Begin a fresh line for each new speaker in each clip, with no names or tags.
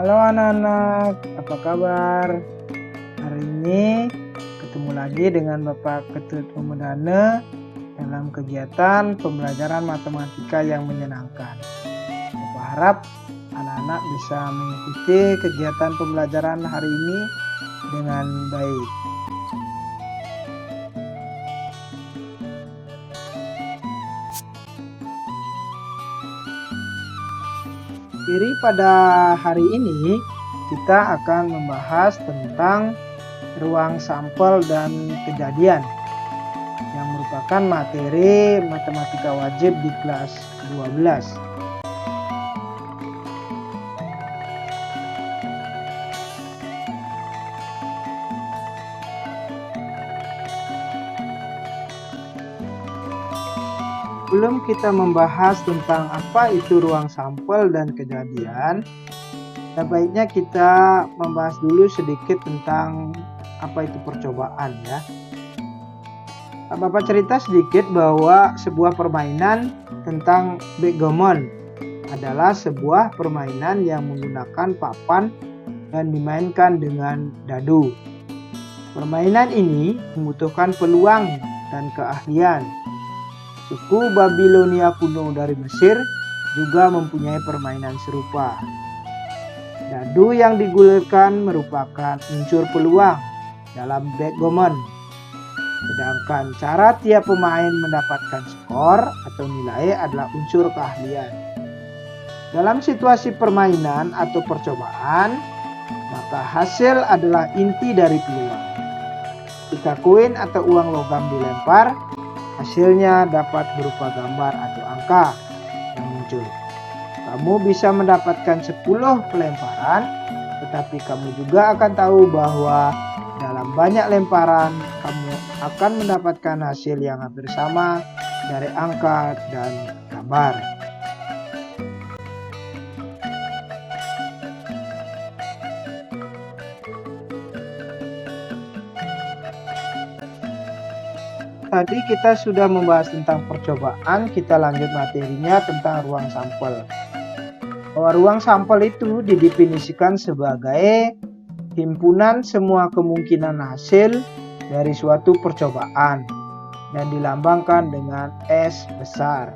Halo anak-anak, apa kabar? Hari ini ketemu lagi dengan Bapak Ketut Pemudane dalam kegiatan pembelajaran matematika yang menyenangkan. Bapak harap anak-anak bisa mengikuti kegiatan pembelajaran hari ini dengan baik. Jadi pada hari ini kita akan membahas tentang ruang sampel dan kejadian yang merupakan materi matematika wajib di kelas 12. Sebelum kita membahas tentang apa itu ruang sampel dan kejadian, sebaiknya kita membahas dulu sedikit tentang apa itu percobaan ya. Bapak cerita sedikit bahwa sebuah permainan tentang backgammon adalah sebuah permainan yang menggunakan papan dan dimainkan dengan dadu. Permainan ini membutuhkan peluang dan keahlian. Suku Babilonia kuno dari Mesir juga mempunyai permainan serupa. Dadu yang digulirkan merupakan unsur peluang dalam backgammon. Sedangkan cara tiap pemain mendapatkan skor atau nilai adalah unsur keahlian. Dalam situasi permainan atau percobaan, maka hasil adalah inti dari peluang. Jika koin atau uang logam dilempar, hasilnya dapat berupa gambar atau angka yang muncul. Kamu bisa mendapatkan 10 pelemparan, tetapi kamu juga akan tahu bahwa dalam banyak lemparan kamu akan mendapatkan hasil yang hampir sama dari angka dan gambar. Tadi kita sudah membahas tentang percobaan, kita lanjut materinya tentang ruang sampel. Bahwa ruang sampel itu didefinisikan sebagai himpunan semua kemungkinan hasil dari suatu percobaan dan dilambangkan dengan S besar.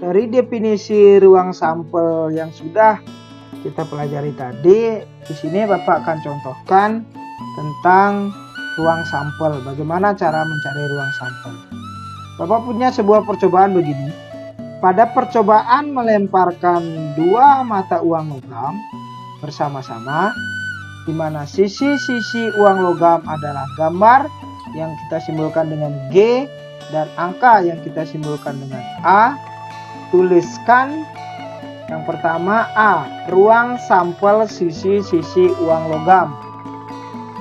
Dari definisi ruang sampel yang sudah kita pelajari tadi, di sini Bapak akan contohkan tentang ruang sampel. Bagaimana cara mencari ruang sampel? Bapak punya sebuah percobaan begini. Pada percobaan melemparkan 2 mata uang logam bersama-sama, di mana sisi-sisi uang logam adalah gambar yang kita simbolkan dengan G dan angka yang kita simbolkan dengan A. Tuliskan yang pertama A, ruang sampel sisi-sisi uang logam.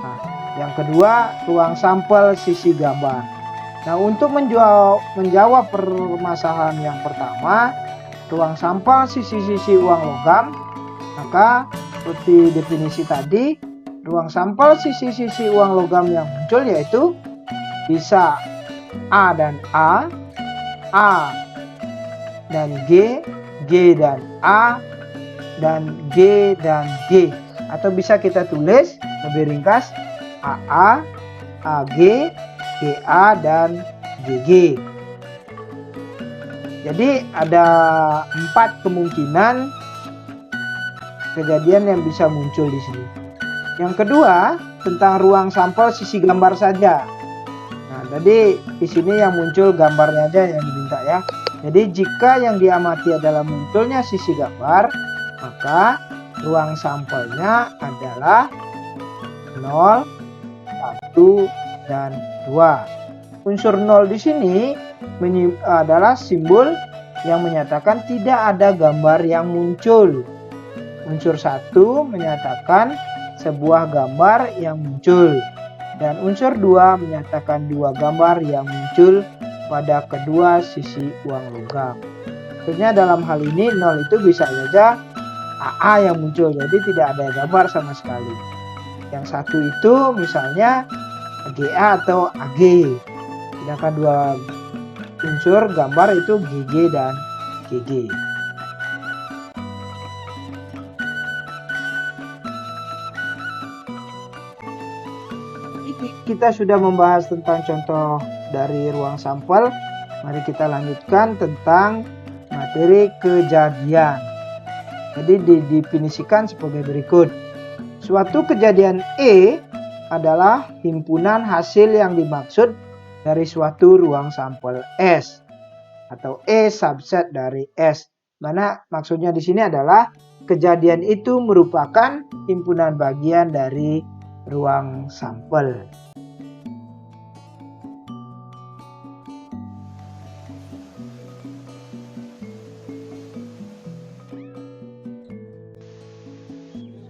Nah, yang kedua, ruang sampel sisi gambar. Nah, untuk menjawab permasalahan yang pertama, ruang sampel sisi-sisi uang logam, maka seperti definisi tadi, ruang sampel sisi-sisi uang logam yang muncul yaitu bisa A dan A dan G dan A, dan G dan G. Atau bisa kita tulis lebih ringkas AA, AG, GA, dan GG. Jadi ada 4 kemungkinan kejadian yang bisa muncul di sini. Yang kedua, tentang ruang sampel sisi gambar saja. Nah, jadi di sini yang muncul gambarnya aja yang diminta ya. Jadi jika yang diamati adalah munculnya sisi gambar, maka ruang sampelnya adalah 0, 1, dan 2. Unsur 0 di sini adalah simbol yang menyatakan tidak ada gambar yang muncul. Unsur 1 menyatakan sebuah gambar yang muncul. Dan unsur 2 menyatakan 2 gambar yang muncul pada kedua sisi uang logam. Tentunya dalam hal ini 0 itu bisa saja AA yang muncul, jadi tidak ada gambar sama sekali. Yang satu itu misalnya AGA atau AG. Sedangkan dua unsur gambar itu GG dan GG. Kita sudah membahas tentang contoh dari ruang sampel. Mari kita lanjutkan tentang materi kejadian. Jadi didefinisikan sebagai berikut. Suatu kejadian E adalah himpunan hasil yang dimaksud dari suatu ruang sampel S atau E subset dari S. Mana maksudnya di sini adalah kejadian itu merupakan himpunan bagian dari ruang sampel.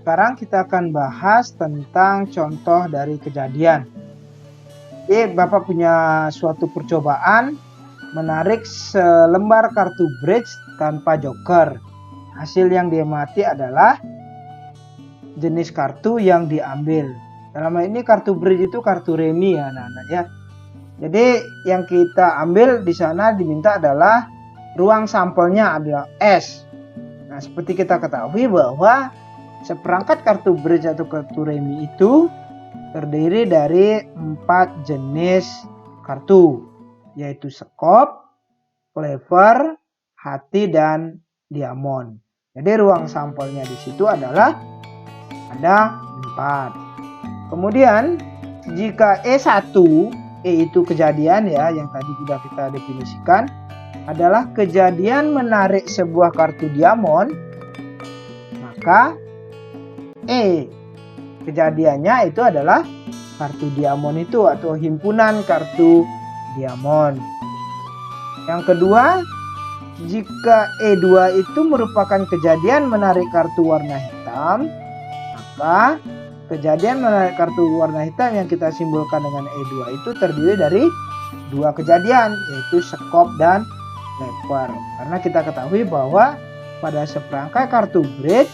Sekarang kita akan bahas tentang contoh dari kejadian. Bapak punya suatu percobaan menarik selembar kartu bridge tanpa joker. Hasil yang diamati adalah jenis kartu yang diambil. Dalam hal ini kartu bridge itu kartu remi ya anak-anak ya. Jadi yang kita ambil di sana diminta adalah ruang sampelnya adalah S. Nah, seperti kita ketahui bahwa seperangkat kartu bridge atau kartu remi itu terdiri dari 4 jenis kartu, yaitu sekop, clever, hati, dan diamond. Jadi ruang sampelnya di situ adalah ada 4. Kemudian jika E1, E itu kejadian ya yang tadi sudah kita definisikan, adalah kejadian menarik sebuah kartu diamond, maka E kejadiannya itu adalah kartu diamond itu atau himpunan kartu diamond. Yang kedua, jika E2 itu merupakan kejadian menarik kartu warna hitam, maka kejadian menarik kartu warna hitam yang kita simbolkan dengan E2 itu terdiri dari 2 kejadian, yaitu sekop dan leper. Karena kita ketahui bahwa pada seperangkat kartu bridge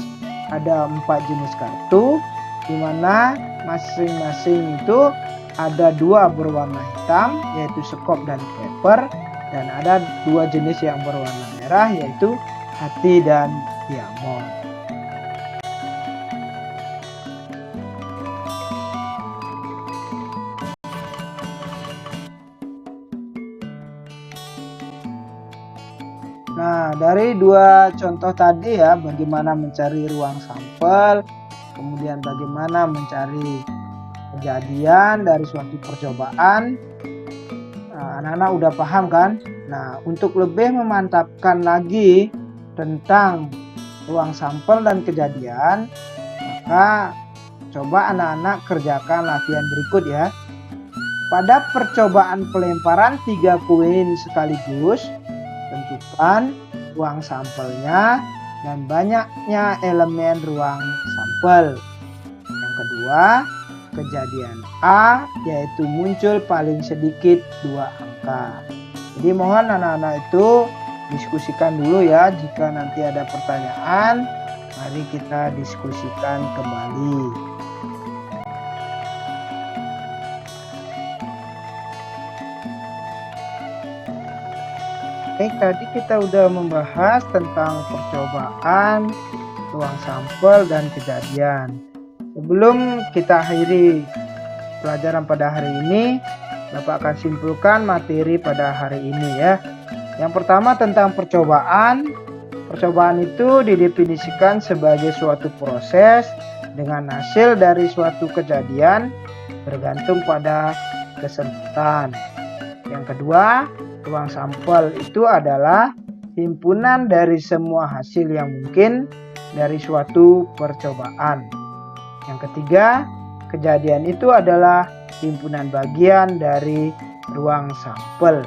ada 4 jenis kartu, di mana masing-masing itu ada 2 berwarna hitam, yaitu sekop dan clever, dan ada 2 jenis yang berwarna merah, yaitu hati dan diamond. Nah, dari 2 contoh tadi ya, bagaimana mencari ruang sampel, kemudian bagaimana mencari kejadian dari suatu percobaan. Anak-anak udah paham kan? Nah, untuk lebih memantapkan lagi tentang ruang sampel dan kejadian, maka coba anak-anak kerjakan latihan berikut ya. Pada percobaan pelemparan 3 koin sekaligus, tentukan ruang sampelnya dan banyaknya elemen ruang sampel. Yang kedua, kejadian A yaitu muncul paling sedikit 2 angka. Jadi mohon anak-anak itu diskusikan dulu ya. Jika nanti ada pertanyaan, mari kita diskusikan kembali. Baik, tadi kita udah membahas tentang percobaan, ruang sampel, dan kejadian. Sebelum kita akhiri pelajaran pada hari ini, Bapak akan simpulkan materi pada hari ini ya. Yang pertama tentang percobaan. Percobaan itu didefinisikan sebagai suatu proses dengan hasil dari suatu kejadian bergantung pada kesempatan. Yang kedua, ruang sampel itu adalah himpunan dari semua hasil yang mungkin dari suatu percobaan. Yang ketiga, kejadian itu adalah himpunan bagian dari ruang sampel.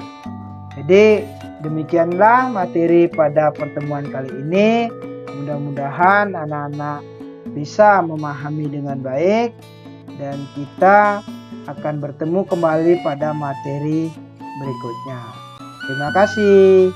Jadi demikianlah materi pada pertemuan kali ini. Mudah-mudahan anak-anak bisa memahami dengan baik dan kita akan bertemu kembali pada materi berikutnya. Terima kasih.